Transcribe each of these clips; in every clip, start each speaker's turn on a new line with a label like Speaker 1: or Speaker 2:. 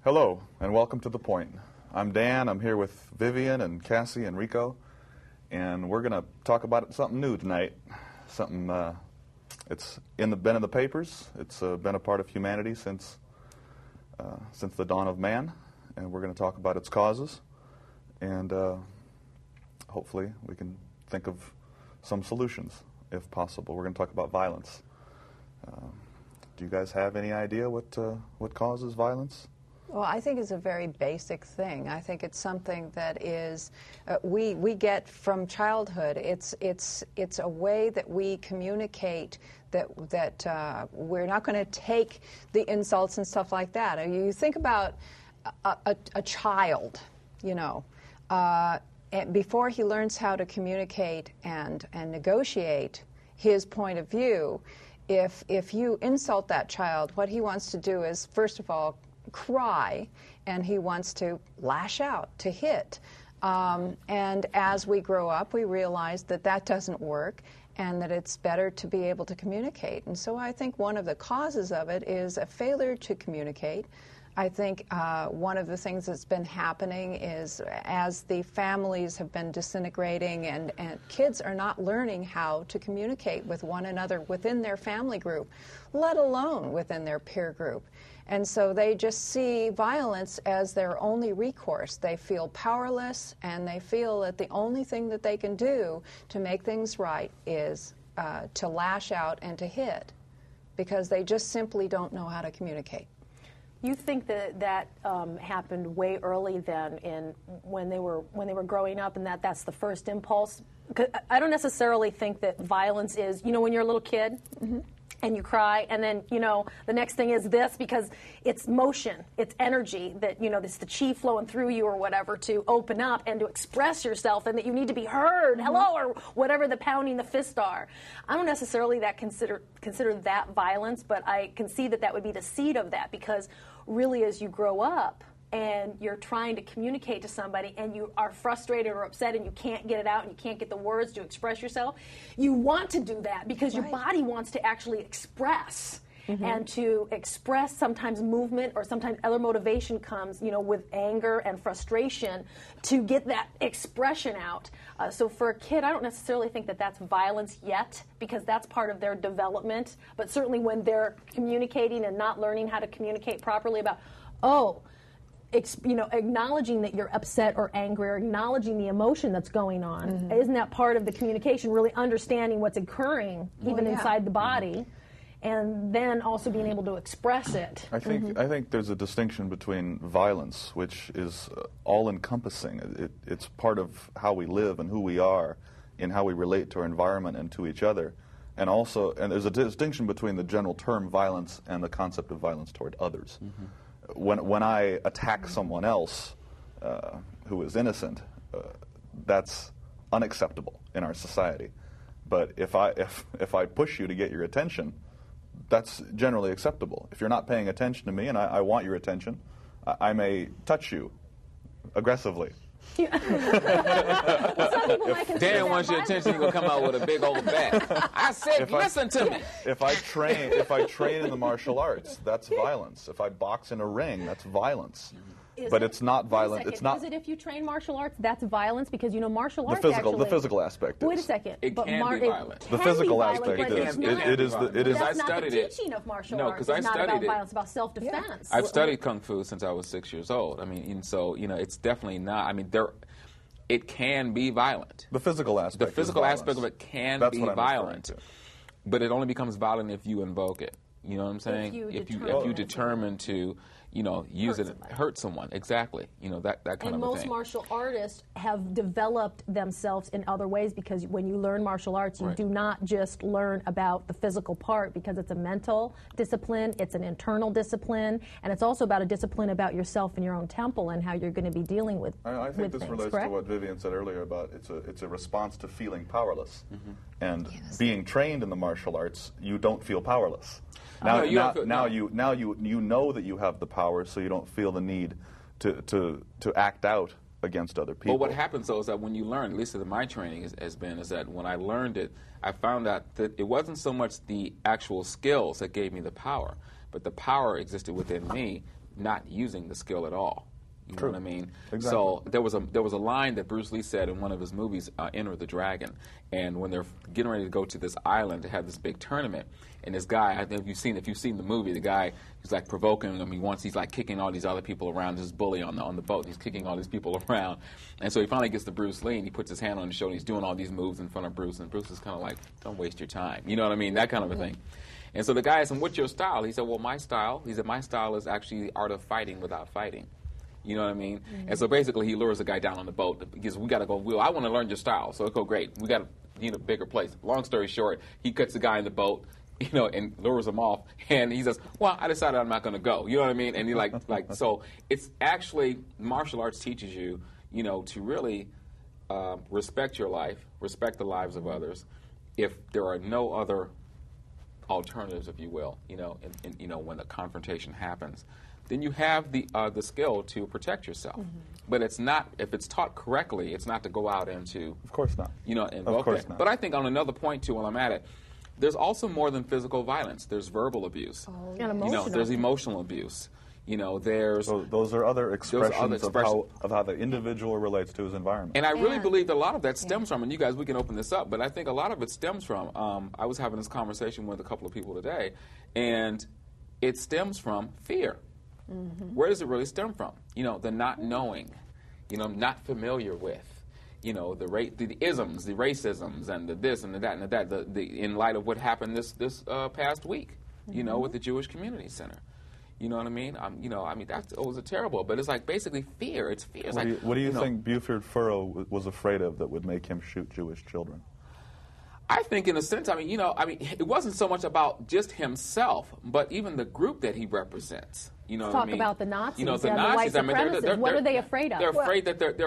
Speaker 1: Hello, and welcome to The Point. I'm Dan. I'm here with Vivian and Kassi and Rico, and we're going to talk about something new tonight. Something it's been in the papers. It's been a part of humanity since the dawn of man, and we're going to talk about its causes, and hopefully we can think of some solutions, if possible. We're going to talk about violence. Do you guys have any idea what causes violence?
Speaker 2: Well, I think it's a very basic thing. I think it's something that is we get from childhood. It's a way that we communicate that we're not going to take the insults and stuff like that. You think about a child, you know, before he learns how to communicate and negotiate his point of view. If you insult that child, what he wants to do is, first of all, cry, and he wants to lash out, to hit. And as we grow up, we realize that that doesn't work and that it's better to be able to communicate. And so I think one of the causes of it is a failure to communicate. I think one of the things that's been happening is as the families have been disintegrating and kids are not learning how to communicate with one another within their family group, let alone within their peer group. And so they just see violence as their only recourse. They feel powerless, and they feel that the only thing that they can do to make things right is to lash out and to hit, because they just simply don't know how to communicate.
Speaker 3: You think that happened way early then, when they were growing up, and that's the first impulse? 'Cause I don't necessarily think that violence is, you know, when you're a little kid. Mm-hmm. And you cry, and then, you know, the next thing is this, because it's motion, it's energy that, you know, it's the chi flowing through you or whatever to open up and to express yourself, and that you need to be heard, mm-hmm. Hello, or whatever the pounding the fist are. I don't necessarily consider that violence, but I can see that would be the seed of that, because really as you grow up, and you're trying to communicate to somebody and you are frustrated or upset and you can't get it out and you can't get the words to express yourself, you want to do that because your body wants to actually express. Mm-hmm. And to express sometimes movement or sometimes other motivation comes, you know, with anger and frustration to get that expression out. So for a kid, I don't necessarily think that that's violence yet, because that's part of their development. But certainly when they're communicating and not learning how to communicate properly about, acknowledging that you're upset or angry, or acknowledging the emotion that's going on. Mm-hmm. Isn't that part of the communication, really understanding what's occurring even inside the body, and then also being able to express it?
Speaker 1: I think there's a distinction between violence, which is all-encompassing. It's part of how we live and who we are, in how we relate to our environment and to each other. And there's a distinction between the general term violence and the concept of violence toward others. Mm-hmm. When I attack someone else who is innocent, that's unacceptable in our society. But if I push you to get your attention, that's generally acceptable. If you're not paying attention to me and I want your attention, I may touch you aggressively.
Speaker 4: Dan wants your attention, you're going to come out with a big old bat. I said, listen to me.
Speaker 1: If I train in the martial arts, that's violence. If I box in a ring, that's violence. But it's not violent. It's not.
Speaker 3: Is it if you train martial arts, that's violence? Because, you know, martial arts
Speaker 1: the physical aspect.
Speaker 3: Wait a second.
Speaker 4: It can be violent.
Speaker 1: The physical aspect is. It is.
Speaker 3: That's not the teaching of martial arts.
Speaker 4: No, because I studied it.
Speaker 3: It's not about violence. It's about self-defense.
Speaker 4: I've studied Kung Fu since I was 6 years old. I mean, and so, you know, it's definitely not. I mean, it can be violent.
Speaker 1: The physical aspect.
Speaker 4: The physical aspect of it can be violent, but it only becomes violent if you invoke it. You know what I'm saying? If you determine to, you know, use hurt someone. Exactly. You know, that kind of a thing.
Speaker 3: And most martial artists have developed themselves in other ways, because when you learn martial arts, you do not just learn about the physical part, because it's a mental discipline, it's an internal discipline, and it's also about a discipline about yourself and your own temple and how you're going to be dealing with
Speaker 1: I think this relates to what Vivian said earlier about it's a response to feeling powerless. Mm-hmm. And being trained in the martial arts, you don't feel powerless. Now you know that you have the power, so you don't feel the need to act out against other people.
Speaker 4: But what happens, though, is that when you learn, at least in my training has been, is that when I learned it, I found out that it wasn't so much the actual skills that gave me the power, but the power existed within me not using the skill at all. You
Speaker 1: True.
Speaker 4: know what I mean?
Speaker 1: Exactly.
Speaker 4: So there was a line that Bruce Lee said in one of his movies, Enter the Dragon, and when they're getting ready to go to this island to have this big tournament, and this guy, I think if you've seen the movie, the guy he's like provoking them. He's like kicking all these other people around, this bully on the boat. He's kicking all these people around, and so he finally gets to Bruce Lee and he puts his hand on his shoulder. And he's doing all these moves in front of Bruce, and Bruce is kind of like, "Don't waste your time," you know what I mean? That kind of a thing. And so the guy asked him, "What's your style?" He said, "Well, my style." He said, "My style is actually the art of fighting without fighting." You know what I mean? And so basically he lures the guy down on the boat because we got to go, "Will, I want to learn your style." So go, "Great. We got to need a bigger place." Long story short, he cuts the guy in the boat, and lures him off. And he says, "Well, I decided I'm not going to go." You know what I mean? And he like so it's actually martial arts teaches you, to really respect your life, respect the lives of others. If there are no other alternatives, if you will, when the confrontation happens, then you have the skill to protect yourself. Mm-hmm. But it's not, if it's taught correctly, it's not to go out into...
Speaker 1: Of course not.
Speaker 4: Of course not. But I think on another point, too, while I'm at it, there's also more than physical violence. There's verbal abuse.
Speaker 3: Oh, and emotional.
Speaker 4: There's emotional abuse. There's...
Speaker 1: So those are other expressions of how the individual relates to his environment.
Speaker 4: And I really believe that a lot of that stems from, and you guys, we can open this up, but I think a lot of it stems from, I was having this conversation with a couple of people today, and it stems from fear. Mm-hmm. Where does it really stem from? The not knowing, not familiar with, the isms, the racisms, and the this and the that and the that. In light of what happened this past week,
Speaker 3: mm-hmm.
Speaker 4: with the Jewish Community Center. You know what I mean? That was a terrible. But it's like basically fear. It's fear. It's
Speaker 1: what do you think Buford Furrow was afraid of that would make him shoot Jewish children?
Speaker 4: I think, in a sense, it wasn't so much about just himself, but even the group that he represents.
Speaker 3: Talk about the Nazis,
Speaker 4: the
Speaker 3: Nazis.
Speaker 4: White
Speaker 3: supremacists. What are they afraid of?
Speaker 4: They're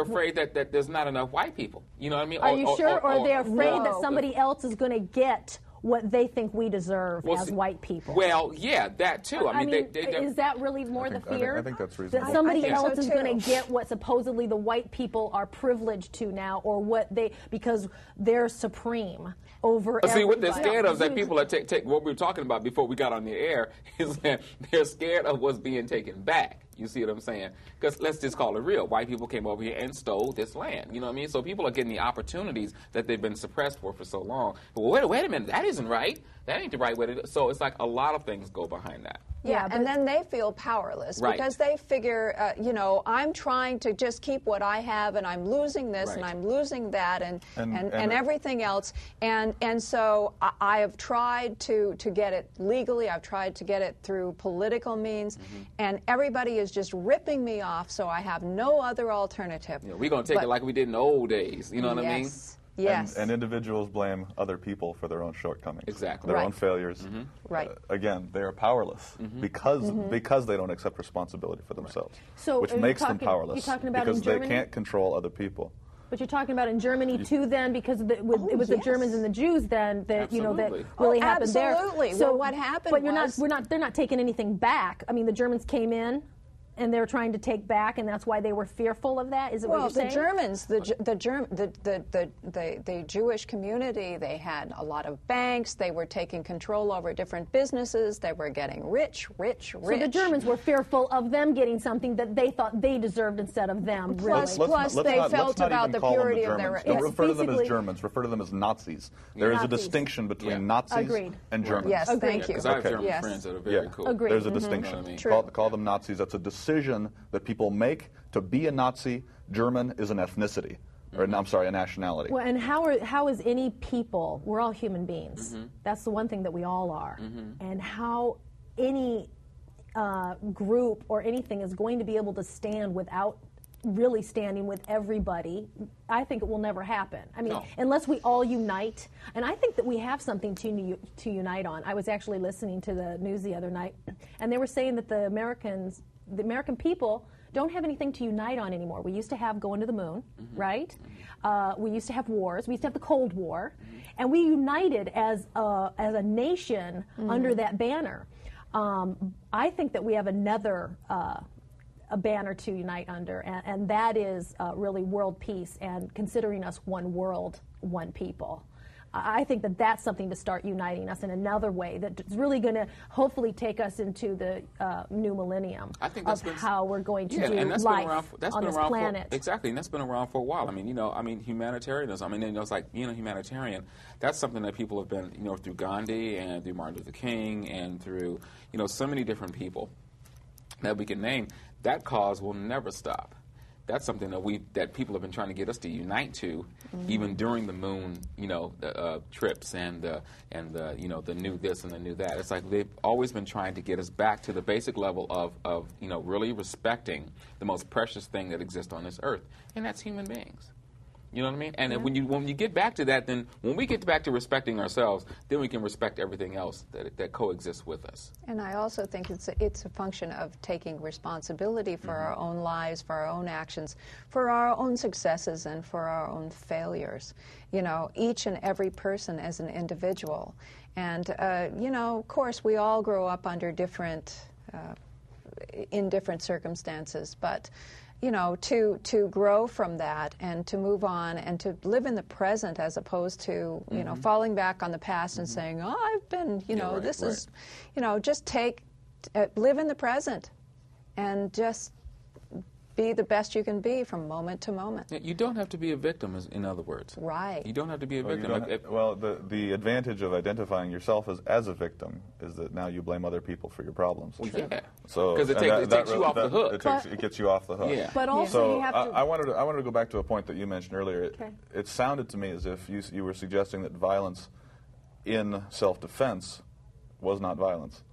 Speaker 4: afraid that there's not enough white people. You know what I mean?
Speaker 3: Are you sure? Or are they afraid that somebody else is going to get what they think we deserve as white people?
Speaker 4: Well, yeah, that too.
Speaker 3: Is that really more the fear?
Speaker 1: I think that's reasonable.
Speaker 3: That somebody else is going to get what supposedly the white people are privileged to now, or because they're supreme over everybody.
Speaker 4: See, what they're scared of is that people are take what we were talking about before we got on the air is that they're scared of what's being taken back. You see what I'm saying? Because let's just call it real. White people came over here and stole this land. You know what I mean? So people are getting the opportunities that they've been suppressed for so long. But wait a minute. That isn't right. That ain't the right way to do it. So it's like a lot of things go behind that.
Speaker 2: Yeah, and then they feel powerless because they figure, I'm trying to just keep what I have, and I'm losing this, and I'm losing that, and everything else. And so I have tried to get it legally. I've tried to get it through political means, and everybody is just ripping me off. So I have no other alternative.
Speaker 4: Yeah, we're gonna take it like we did in the old days. You know what I mean?
Speaker 2: Yes.
Speaker 1: And individuals blame other people for their own shortcomings.
Speaker 4: Exactly.
Speaker 1: Their own failures.
Speaker 4: Mm-hmm.
Speaker 2: Right.
Speaker 1: Again, they are powerless because they don't accept responsibility for themselves,
Speaker 3: so
Speaker 1: which makes them powerless.
Speaker 3: You're talking about
Speaker 1: because
Speaker 3: in Germany?
Speaker 1: They can't control other people.
Speaker 3: But you're talking about in Germany too, then, because it was the Germans and the Jews then that that really happened there.
Speaker 2: Absolutely. So what happened?
Speaker 3: But they're not taking anything back. I mean, the Germans came in, and they're trying to take back, and that's why they were fearful of that. Is it what you're saying?
Speaker 2: The Jewish community, they had a lot of banks. They were taking control over different businesses. They were getting rich. So
Speaker 3: the Germans were fearful of them getting something that they thought they deserved instead of them.
Speaker 2: Plus, they felt about the purity of their.
Speaker 1: Don't refer to them as Germans. Refer to them as Nazis. There is a distinction between Nazis and Germans.
Speaker 2: Yes, thank you.
Speaker 4: Because I have German friends that are very cool.
Speaker 3: Agreed.
Speaker 1: There's a distinction. Call them Nazis. That's a decision that people make. To be a Nazi, German is an ethnicity. Or, I'm sorry, a nationality.
Speaker 3: Well, and how is any people, we're all human beings. That's the one thing that we all are. And how any group or anything is going to be able to stand without really standing with everybody, I think it will never happen. I mean, unless we all unite. And I think that we have something to unite on. I was actually listening to the news the other night, and they were saying that the American people don't have anything to unite on anymore. We used to have going to the moon, right? We used to have wars. We used to have the Cold War, and we united as a nation under that banner. I think that we have another a banner to unite under, and that is really world peace and considering us one world, one people. I think that that's something to start uniting us in another way that's really going to hopefully take us into the new millennium.
Speaker 4: I think
Speaker 3: of how we're going to do life on this planet.
Speaker 4: Exactly, and that's been around for a while. I mean, humanitarianism. I mean, it's like being a humanitarian. That's something that people have been, through Gandhi and through Martin Luther King and through, so many different people that we can name. That cause will never stop. That's something that people have been trying to get us to unite to, even during the moon, trips and the new this and the new that. It's like they've always been trying to get us back to the basic level of really respecting the most precious thing that exists on this earth, and that's human beings. You know what I mean? And when you get back to that, then when we get back to respecting ourselves, then we can respect everything else that coexists with us.
Speaker 2: And I also think it's a function of taking responsibility for our own lives, for our own actions, for our own successes, and for our own failures. Each and every person as an individual. And, of course, we all grow up under in different circumstances, but to grow from that and to move on and to live in the present as opposed to, falling back on the past and saying, oh, I've been, is, just live in the present and just be the best you can be from moment to moment.
Speaker 4: You don't have to be a victim, in other words.
Speaker 2: Right.
Speaker 4: You don't have to be a victim.
Speaker 1: The advantage of identifying yourself as a victim is that now you blame other people for your problems.
Speaker 4: Well, yeah.
Speaker 1: Because
Speaker 4: it takes you off the hook.
Speaker 1: It gets you off the hook.
Speaker 4: Yeah.
Speaker 3: But also
Speaker 1: you
Speaker 3: have to...
Speaker 1: I wanted to go back to a point that you mentioned earlier.
Speaker 3: Okay.
Speaker 1: It sounded to me as if you were suggesting that violence in self-defense was not violence.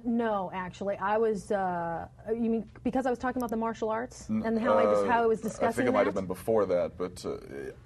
Speaker 3: No, actually, I was. You mean because I was talking about the martial arts and how I was discussing
Speaker 1: I think it might have been before that. But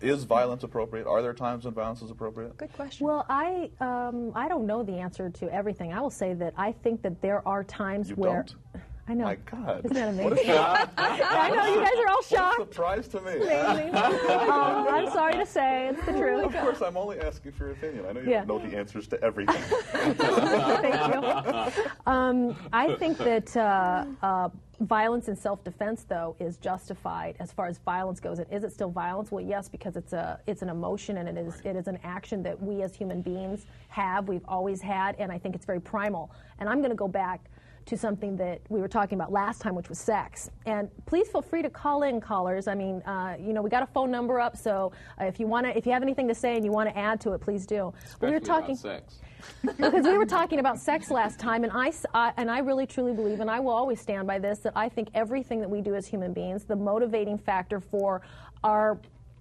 Speaker 1: is violence appropriate? Are there times when violence is appropriate?
Speaker 2: Good question.
Speaker 3: Well, I don't know the answer to everything. I will say that I think that there are times where.
Speaker 1: Don't?
Speaker 3: I know.
Speaker 1: My God.
Speaker 3: Isn't that amazing?
Speaker 1: What a shock.
Speaker 3: I know, you guys are all shocked.
Speaker 1: What a surprise to me.
Speaker 3: Amazing. I'm sorry to say, it's the truth.
Speaker 1: Of course, I'm only asking for your opinion. I know you don't know the answers to everything.
Speaker 3: Thank you. I think that violence in self-defense, though, is justified as far as violence goes. And is it still violence? Well, yes, because it's an emotion and it is an action that we as human beings have. We've always had, and I think it's very primal. And I'm going to go back to something that we were talking about last time, which was sex. And please feel free to call in, callers. I mean, we got a phone number up, so if you have anything to say and you want to add to it, please do.
Speaker 4: Especially
Speaker 3: we were talking
Speaker 4: about sex.
Speaker 3: Because we were talking about sex last time, and I really truly believe, and I will always stand by this, that I think everything that we do as human beings, the motivating factor for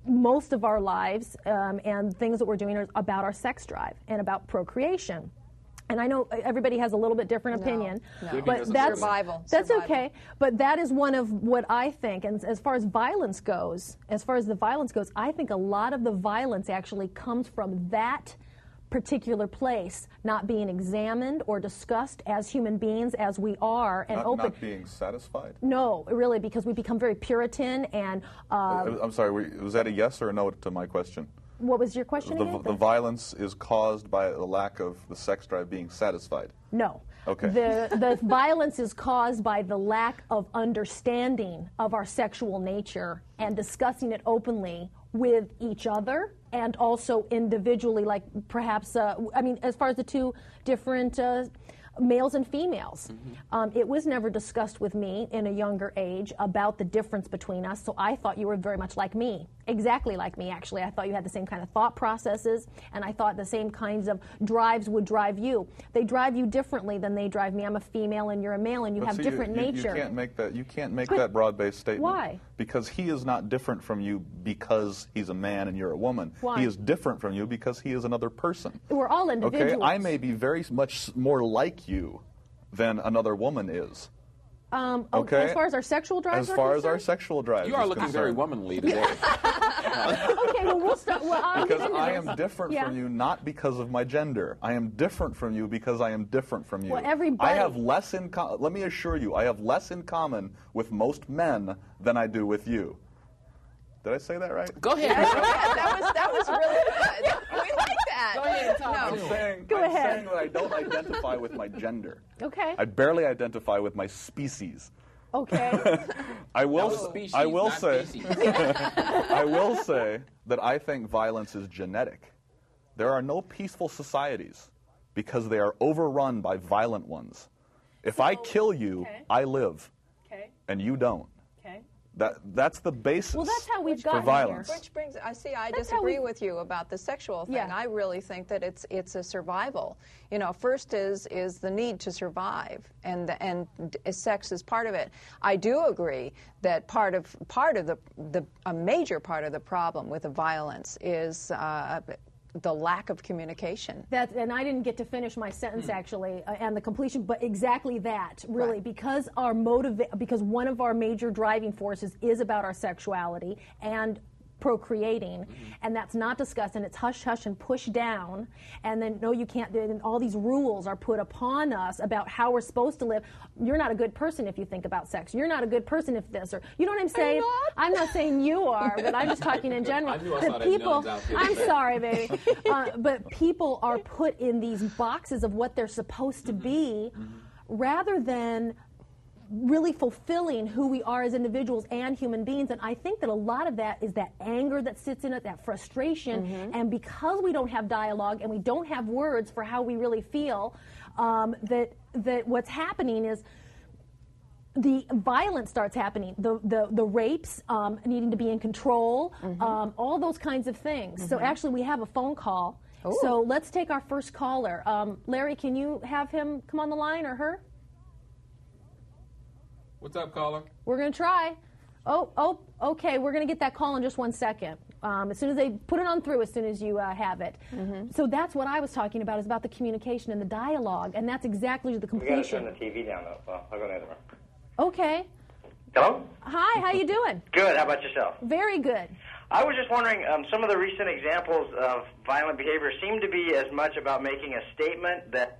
Speaker 3: most of our lives and things that we're doing are about our sex drive and about procreation. And I know everybody has a little bit different opinion, but that's
Speaker 2: survival.
Speaker 3: That's okay. But that is one of what I think. And as far as violence goes, I think a lot of the violence actually comes from that particular place not being examined or discussed as human beings as we are and open.
Speaker 1: Not being satisfied?
Speaker 3: No, really, because we become very Puritan and.
Speaker 1: I'm sorry. Was that a yes or a no to my question?
Speaker 3: What was your question again?
Speaker 1: The violence is caused by the lack of the sex drive being satisfied.
Speaker 3: No.
Speaker 1: Okay.
Speaker 3: The violence is caused by the lack of understanding of our sexual nature and discussing it openly with each other and also individually, like perhaps, as far as the two different males and females. It was never discussed with me in a younger age about the difference between us, so I thought you were very much like me. Exactly like me, actually. I thought you had the same kind of thought processes, and I thought the same kinds of drives would drive you. They drive you differently than they drive me. I'm a female and you're a male, and you have different nature.
Speaker 1: You can't make that broad-based statement.
Speaker 3: Why?
Speaker 1: Because he is not different from you because he's a man and you're a woman.
Speaker 3: Why?
Speaker 1: He is different from you because he is another person.
Speaker 3: We're all individuals.
Speaker 1: Okay, I may be very much more like you than another woman is. Okay.
Speaker 3: As far as our sexual drives
Speaker 1: are concerned? As far as our sexual drives
Speaker 4: you are looking
Speaker 1: concerned.
Speaker 4: very womanly today.
Speaker 3: Okay, well, we'll start. Well,
Speaker 1: because I am different from you, not because of my gender. I am different from you because I am different from you.
Speaker 3: Well, everybody.
Speaker 1: I have less in common. Let me assure you, I have less in common with most men than I do with you. Did I say that right?
Speaker 4: Go ahead.
Speaker 2: That was really good. We like that.
Speaker 4: Go ahead and talk.
Speaker 1: I'm saying that I don't identify with my gender.
Speaker 3: Okay.
Speaker 1: I barely identify with my species.
Speaker 3: Okay.
Speaker 1: I will say that I think violence is genetic. There are no peaceful societies because they are overrun by violent ones. If I kill you, I live, and you don't. That's the basis.
Speaker 3: Well, that's how we've gotten
Speaker 1: violence.
Speaker 3: here.
Speaker 2: Which brings, I disagree with you about the sexual thing.
Speaker 3: Yeah.
Speaker 2: I really think that it's a survival. You know, first is the need to survive, and sex is part of it. I do agree that part of a major part of the problem with the violence is the lack of communication.
Speaker 3: And I didn't get to finish my sentence actually, and the completion, but exactly that, really,
Speaker 2: Right.
Speaker 3: because because one of our major driving forces is about our sexuality and procreating, and that's not discussed, and it's hush hush and pushed down, and then no, you can't do it, and all these rules are put upon us about how we're supposed to live. You're not a good person if you think about sex. You're not a good person if this, or you know what I'm saying? I'm not saying you are, but I'm just talking in general.
Speaker 4: I knew I saw that millions out there
Speaker 3: I'm
Speaker 4: today.
Speaker 3: sorry, baby, but people are put in these boxes of what they're supposed to be, rather than really fulfilling who we are as individuals and human beings. And I think that a lot of that is that anger that sits in it, that frustration, and because we don't have dialogue and we don't have words for how we really feel, that what's happening is the violence starts happening, the rapes, needing to be in control, all those kinds of things. So actually we have a phone call.
Speaker 2: Ooh.
Speaker 3: So let's take our first caller. Larry, can you have him come on the line, or her?
Speaker 4: What's up, caller?
Speaker 3: We're going to try. Okay. We're going to get that call in just 1 second. As soon as they put it on through, as soon as you have it. So that's what I was talking about, is about the communication and the dialogue, and that's exactly the completion.
Speaker 5: We got to turn the TV down, though. Well, I'll go in the other room.
Speaker 3: Okay.
Speaker 5: Hello?
Speaker 3: Hi, how you doing?
Speaker 5: Good. How about yourself?
Speaker 3: Very good.
Speaker 5: I was just wondering, some of the recent examples of violent behavior seem to be as much about making a statement that,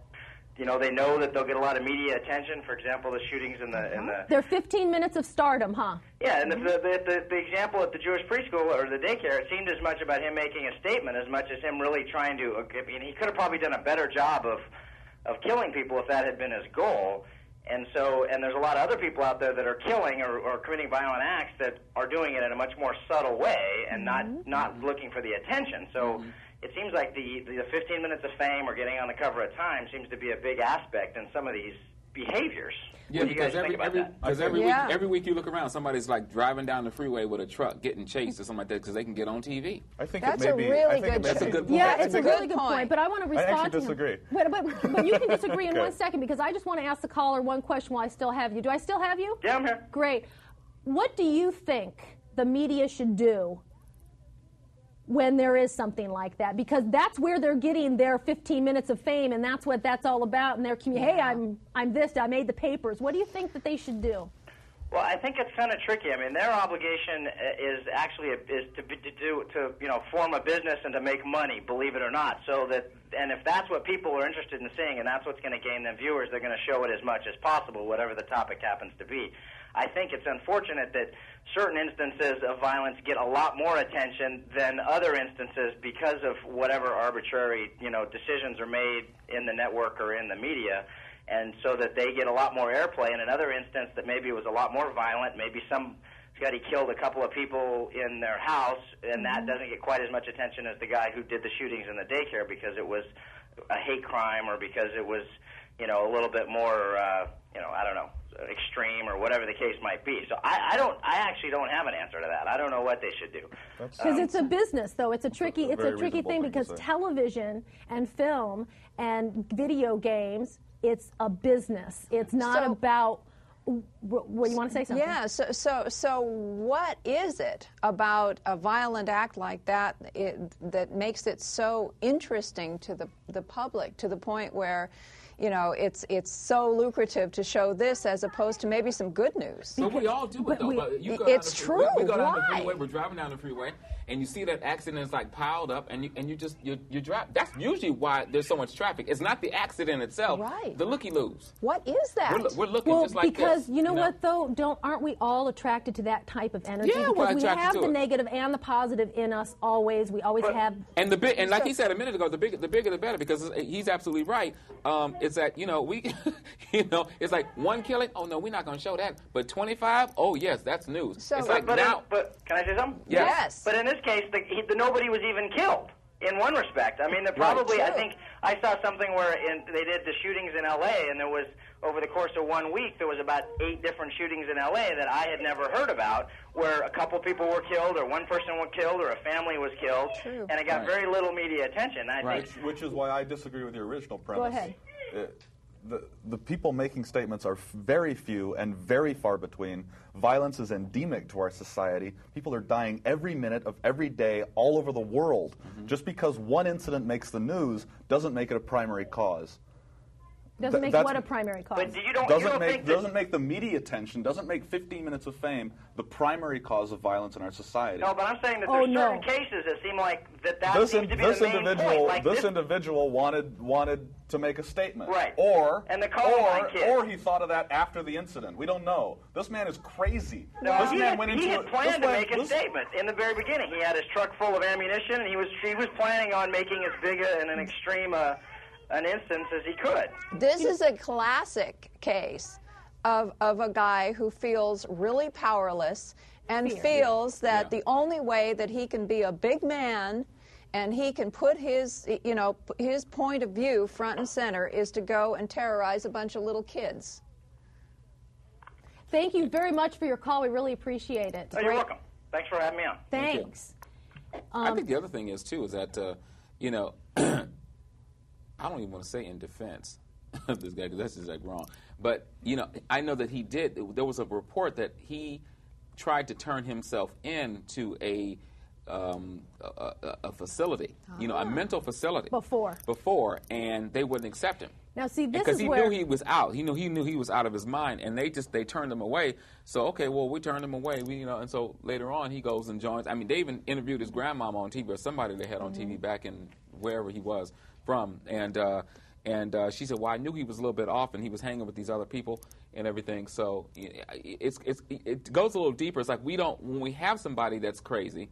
Speaker 5: you know, they know that they'll get a lot of media attention. For example, the shootings in the
Speaker 3: They're 15 minutes of stardom, huh?
Speaker 5: Yeah, and the example at the Jewish preschool or the daycare, it seemed as much about him making a statement as much as him really trying to. I mean, he could have probably done a better job of killing people if that had been his goal. And there's a lot of other people out there that are killing or committing violent acts that are doing it in a much more subtle way and not looking for the attention. So. It seems like the 15 minutes of fame or getting on the cover of Time seems to be a big aspect in some of these behaviors.
Speaker 4: Yeah, because every week you look around, somebody's like driving down the freeway with a truck, getting chased or something like that, because they can get on TV.
Speaker 1: I think
Speaker 2: That's
Speaker 1: it may
Speaker 2: a
Speaker 1: be,
Speaker 2: really
Speaker 1: I think
Speaker 2: good
Speaker 1: that's a good point.
Speaker 3: Yeah, it's a really good point. But I want to respond
Speaker 1: I actually
Speaker 3: to
Speaker 1: disagree.
Speaker 3: him. But you can disagree in
Speaker 1: Okay.
Speaker 3: 1 second, because I just want to ask the caller one question while I still have you. Do I still have you?
Speaker 5: Yeah, I'm here.
Speaker 3: Great. What do you think the media should do when there is something like that? Because that's where they're getting their 15 minutes of fame, and that's what that's all about. And they're, hey, I'm this, I made the papers. What do you think that they should do?
Speaker 5: Well, I think it's kind of tricky. I mean, their obligation is actually to form a business and to make money, believe it or not. So that, and if that's what people are interested in seeing, and that's what's going to gain them viewers, they're going to show it as much as possible, whatever the topic happens to be. I think it's unfortunate that certain instances of violence get a lot more attention than other instances because of whatever arbitrary, decisions are made in the network or in the media. And so that they get a lot more airplay. In another instance that maybe it was a lot more violent, maybe somebody killed a couple of people in their house, and that doesn't get quite as much attention as the guy who did the shootings in the daycare because it was a hate crime or because it was, a little bit more, I don't know, extreme or whatever the case might be. So I actually don't have an answer to that. I don't know what they should do.
Speaker 3: Because it's a business, though. It's a tricky thing because
Speaker 1: to say.
Speaker 3: Television and film and video games, it's a business. It's not about. What you want to say something?
Speaker 2: Yeah. So what is it about a violent act like that that makes it so interesting to the public to the point where, it's so lucrative to show this as opposed to maybe some good news?
Speaker 4: But we all do it, though.
Speaker 2: It's true.
Speaker 4: We go down the
Speaker 2: Why?
Speaker 4: freeway. We're driving down the freeway, and you see that accident is like piled up, and you drive. That's usually why there's so much traffic. It's not the accident itself.
Speaker 2: Right.
Speaker 4: The looky-loos.
Speaker 2: What is that?
Speaker 4: We're looking just like this.
Speaker 3: Because you know what, though, aren't we all attracted to that type of energy?
Speaker 4: Yeah,
Speaker 3: because
Speaker 4: we're
Speaker 3: we
Speaker 4: attracted
Speaker 3: have
Speaker 4: to
Speaker 3: the
Speaker 4: it.
Speaker 3: negative and the positive in us always. We always have.
Speaker 4: And like he said a minute ago, the bigger the better, because he's absolutely right. It's that we, it's like one killing. Oh no, we're not going to show that. But 25. Oh yes, that's news.
Speaker 2: So,
Speaker 4: it's like
Speaker 5: but
Speaker 4: now.
Speaker 5: can I say something?
Speaker 2: Yes.
Speaker 5: But in this case, the nobody was even killed. In one respect. I mean, probably, I think I saw something where they did the shootings in L.A., and there was, over the course of 1 week, there was about 8 different shootings in L.A. that I had never heard about, where a couple people were killed, or one person was killed, or a family was killed, and it got very little media attention. I think,
Speaker 1: which is why I disagree with your original premise.
Speaker 3: Go ahead.
Speaker 1: The people making statements are very few and very far between. Violence is endemic to our society. People are dying every minute of every day all over the world. Just because one incident makes the news doesn't make it a primary cause.
Speaker 3: Doesn't make what a primary cause?
Speaker 5: But
Speaker 1: doesn't make the media attention, doesn't make 15 minutes of fame the primary cause of violence in our society.
Speaker 5: No, but I'm saying that there's certain cases that seem like that seems to be the main point. Like
Speaker 1: this individual wanted to make a statement.
Speaker 5: Right.
Speaker 1: Or
Speaker 5: he
Speaker 1: thought of that after the incident. We don't know. This man is crazy.
Speaker 5: No, he had planned to make a statement in the very beginning. He had his truck full of ammunition, and he was planning on making as big and an extreme an instance as he could.
Speaker 2: This is a classic case of a guy who feels really powerless and feels that the only way that he can be a big man and he can put his point of view front and center is to go and terrorize a bunch of little kids.
Speaker 3: Thank you very much for your call. We really appreciate it.
Speaker 5: Oh, you're welcome. Thanks for having me on.
Speaker 3: Thanks.
Speaker 4: I think the other thing is, too, is that, I don't even want to say in defense of this guy, because that's just like wrong. But, I know that he did. There was a report that he tried to turn himself into a facility, a mental facility. Before, and they wouldn't accept him.
Speaker 3: Now, see, this
Speaker 4: because
Speaker 3: is
Speaker 4: he
Speaker 3: where...
Speaker 4: knew he was out. He knew he was out of his mind, and they turned him away. So, okay, well, we turned him away. And so later on, he goes and joins. I mean, they even interviewed his grandmama on TV, or somebody they had on TV back in wherever he was from, and she said, well, I knew he was a little bit off, and he was hanging with these other people and everything. So it goes a little deeper. It's like when we have somebody that's crazy,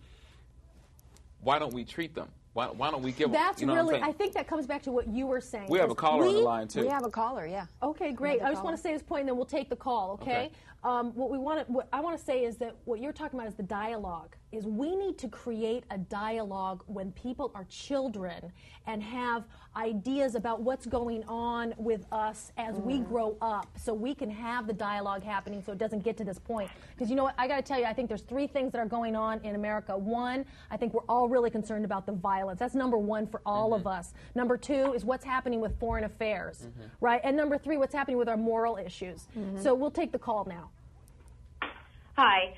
Speaker 4: why don't we treat them? Why don't we give them?
Speaker 3: That's really, I think that comes back to what you were saying.
Speaker 4: We have a caller on the line, too.
Speaker 2: We have a caller, yeah.
Speaker 3: Okay, great. I just want to say this point, and then we'll take the call, okay? What I want to say is that what you're talking about is the dialogue. Is we need to create a dialogue when people are children and have ideas about what's going on with us as we grow up, so we can have the dialogue happening so it doesn't get to this point. Because you know what, I got to tell you, I think there's 3 things that are going on in America. 1, I think we're all really concerned about the violence. That's number 1 for all of us. Number 2 is what's happening with foreign affairs, right? And number 3, what's happening with our moral issues. So we'll take the call now.
Speaker 6: Hi.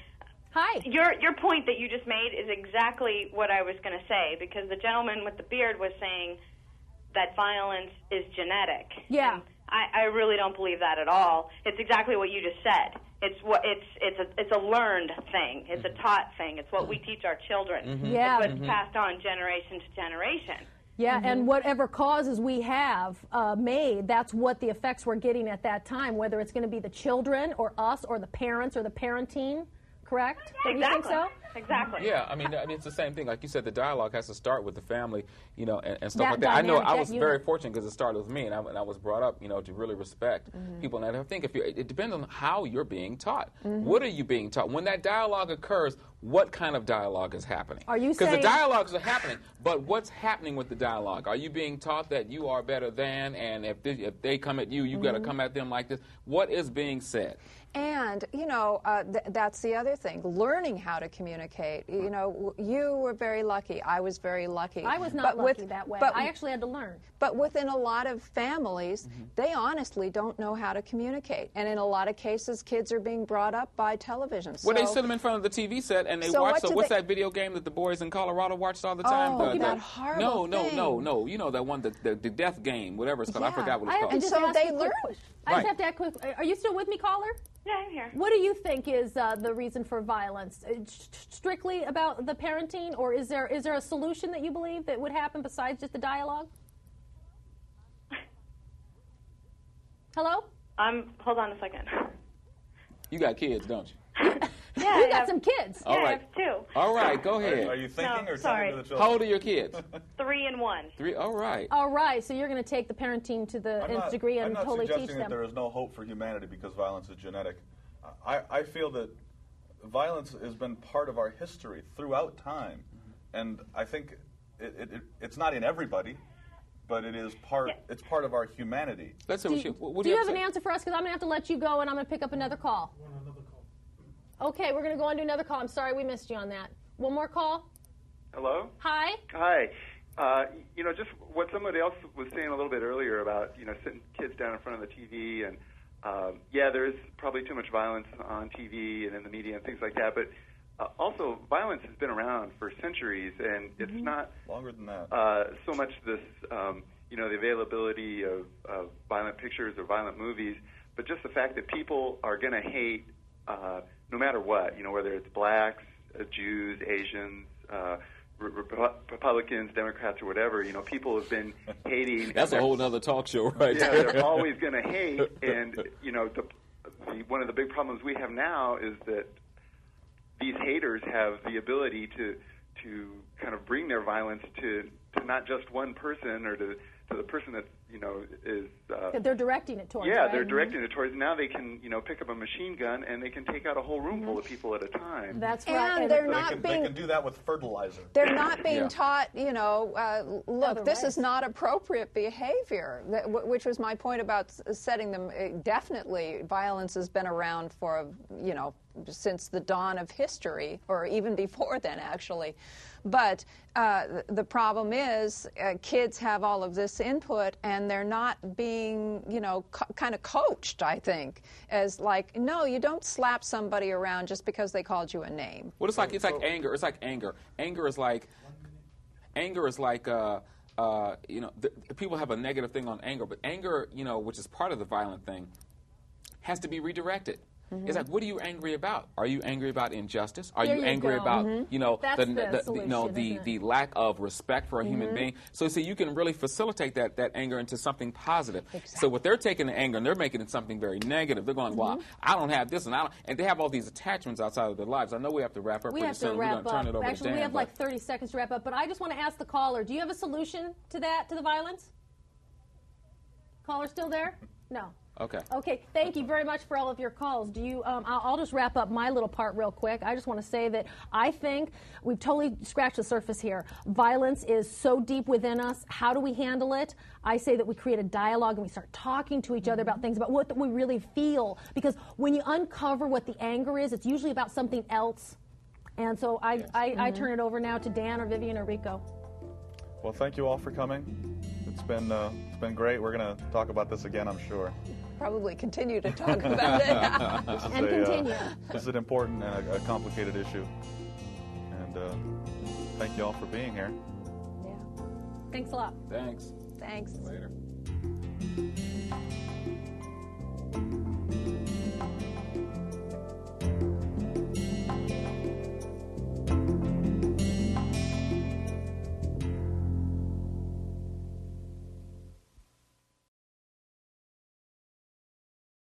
Speaker 3: Hi.
Speaker 6: Your point that you just made is exactly what I was going to say, because the gentleman with the beard was saying that violence is genetic.
Speaker 3: Yeah.
Speaker 6: And I really don't believe that at all. It's exactly what you just said. It's a learned thing. It's a taught thing. It's what we teach our children.
Speaker 3: Yeah.
Speaker 6: It's what's passed on generation to generation.
Speaker 3: Yeah, and whatever causes we have made, that's what the effects we're getting at that time, whether it's going to be the children or us or the parents or the parenting. Correct? Don't you think so?
Speaker 6: Exactly.
Speaker 4: Yeah, I mean, it's the same thing. Like you said, the dialogue has to start with the family, and stuff like that. I know I was very fortunate because it started with me, and I was brought up, to really respect people. And I think it depends on how you're being taught. What are you being taught? When that dialogue occurs, what kind of dialogue is happening?
Speaker 3: Are you saying...
Speaker 4: Because the dialogues are happening, but what's happening with the dialogue? Are you being taught that you are better than, and if they come at you, you've got to come at them like this? What is being said?
Speaker 2: And, that's the other thing, learning how to communicate. You were very lucky. I was very lucky.
Speaker 3: I was not lucky that way. I actually had to learn.
Speaker 2: But within a lot of families, they honestly don't know how to communicate. And in a lot of cases, kids are being brought up by television.
Speaker 4: Well, they sit them in front of the TV set and they watch. What's that video game that the boys in Colorado watched all the time?
Speaker 2: That horrible thing.
Speaker 4: No. You know that one, the death game, whatever it's called. I forgot what it's called.
Speaker 2: And so they learn.
Speaker 3: I just have to ask quick. Are you still with me, caller?
Speaker 6: Yeah, I'm here.
Speaker 3: What do you think is the reason for violence? Strictly about the parenting, or is there a solution that you believe that would happen besides just the dialogue? Hello?
Speaker 6: Hold on a second.
Speaker 4: You got kids, don't you?
Speaker 6: Yeah,
Speaker 3: you got some kids.
Speaker 6: Yeah, I have 2.
Speaker 4: All right, go ahead.
Speaker 1: Are you thinking or
Speaker 6: sorry.
Speaker 1: telling to the children?
Speaker 4: How old are your kids?
Speaker 6: 3 and 1.
Speaker 4: 3. All right.
Speaker 3: All right. So you're going to take the parenting to the nth degree and totally teach them.
Speaker 1: I'm not suggesting that there is no hope for humanity because violence is genetic. I feel that violence has been part of our history throughout time, and I think it's not in everybody, but it is part. Yeah. It's part of our humanity.
Speaker 3: Let's say do you have an answer for us? Because I'm going to have to let you go, and I'm going to pick up another call.
Speaker 7: Another call.
Speaker 3: Okay, we're going to go on to another call. I'm sorry we missed you on that. One more call.
Speaker 8: Hello?
Speaker 3: Hi.
Speaker 8: Hi. Just what somebody else was saying a little bit earlier about, sitting kids down in front of the TV and, there is probably too much violence on TV and in the media and things like that, but also violence has been around for centuries, and it's not
Speaker 1: longer than that.
Speaker 8: So much this, the availability of violent pictures or violent movies, but just the fact that people are going to hate no matter what, whether it's blacks, Jews, Asians, Republicans, Democrats, or whatever, people have been hating.
Speaker 4: That's a whole other talk show, right?
Speaker 8: Yeah, they're always going to hate, and one of the big problems we have now is that these haters have the ability to kind of bring their violence to not just one person or to the person that is.
Speaker 3: They're directing it towards.
Speaker 8: Yeah,
Speaker 3: right?
Speaker 8: they're directing it towards. Now they can pick up a machine gun and they can take out a whole room full of people at a time.
Speaker 3: That's right.
Speaker 2: And they're not
Speaker 1: they can do that with fertilizer.
Speaker 2: They're not being taught. Look, this is not appropriate behavior. Which was my point about setting them. Definitely, violence has been around for since the dawn of history, or even before then, actually. But the problem is kids have all of this input, and they're not being, kind of coached, I think, as like, no, you don't slap somebody around just because they called you a name.
Speaker 4: Well, it's like anger. It's like anger. Anger is like people have a negative thing on anger, but anger, which is part of the violent thing, has to be redirected. It's like, what are you angry about? Are you angry about injustice? Are you angry about, the lack of respect for a human being? So, you can really facilitate that anger into something positive.
Speaker 2: Exactly.
Speaker 4: So, what they're taking the anger and they're making it something very negative. They're going, well, I don't have this, and they have all these attachments outside of their lives. I know we have to wrap up pretty soon. We're going to turn it over to Dan.
Speaker 3: Actually, we have like 30 seconds to wrap up, but I just want to ask the caller, do you have a solution to that, to the violence? Caller still there? No. Okay, thank you very much for all of your calls. I'll just wrap up my little part real quick. I just want to say that I think we've totally scratched the surface here. Violence is so deep within us. How do we handle it? I say that we create a dialogue and we start talking to each other about things, about what we really feel. Because when you uncover what the anger is, it's usually about something else. And so I turn it over now to Dan or Vivian or Rico.
Speaker 1: Well, thank you all for coming. It's been great. We're going to talk about this again, I'm sure.
Speaker 2: Probably continue to talk about it.
Speaker 1: This is an important and a complicated issue. And thank you all for being here.
Speaker 3: Yeah. Thanks a lot.
Speaker 4: Thanks.
Speaker 2: Thanks.
Speaker 4: Later.